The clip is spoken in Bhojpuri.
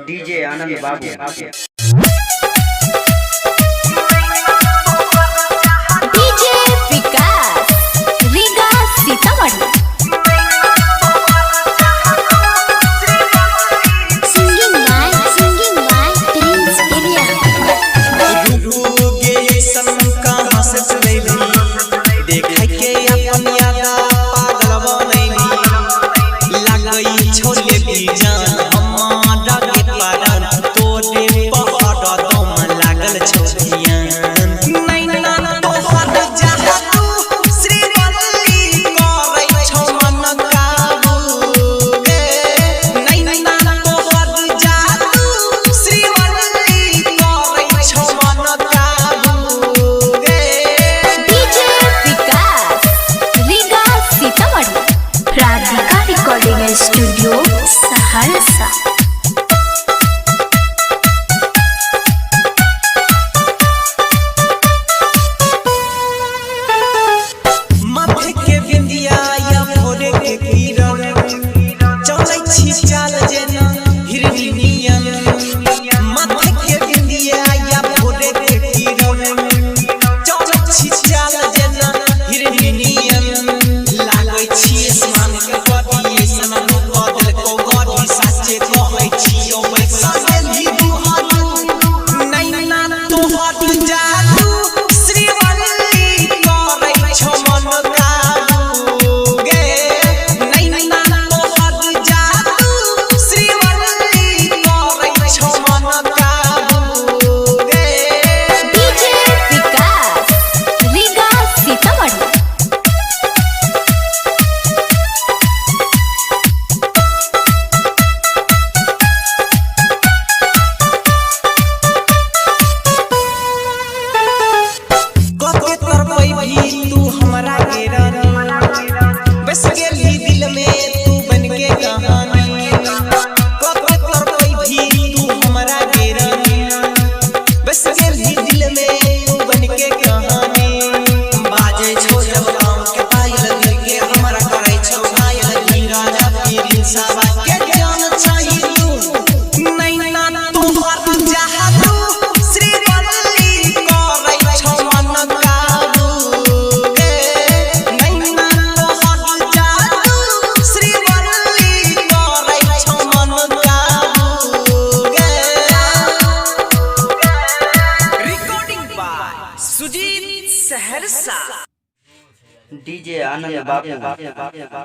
DJ Anand Babu. DJ Vikas Riga Sitamarhi. Singing by Prince area. रुगे सनम कहां से चलेली देखै के अपन यादा पागल बनैली लागई छोले भी जान हमारा के पारन तोरे पहाड़ दम लागल छोटियान नैना तोहर जहा तू श्रीवल्ली करै छौ मन काबू गे नैना तोहर जहा तू श्रीवल्ली करै छौ मन काबू गे। DJ Vikas Riga Sitamarhi. Radhika recording studio Saharsa. माथे के बिंदिया या भोरे के किरण चलै छी चाल जेना हिरनी नियन माथे के बिंदिया या भोरे के किरण चलै छी चाल जेना हिरनी नियन लागै छी आसमान के गति सनम बदल को गति साचे कहै छी ओ बैसली दुहारू नैना तोहर जादू श्रीवल्ली करै छौ मन काबू गे नैना तोहर जादू श्रीवल्ली करै छौ मन काबू गे। डीजे विकास रीगा सीतामढ़ी। कते तरपै भी तू हमरा के रानी बस गेली दिल में तू बन के कहानी कते तरपै भी तू हमरा के रानी बस गेली दिल में तू बन के कहानी बाजे छो जब काम के पायल दिल के हमरा करै छौ घायल दी राजा पीरी सावा के जान चाही तू नैना तोहर जहा तू श्रीवल्ली करै छौ मन काबू गे नैना तोहर जादू श्रीवल्ली करै छौ मन काबू गे। Recording by Sujeet Saharsa. DJ Anand बाबू।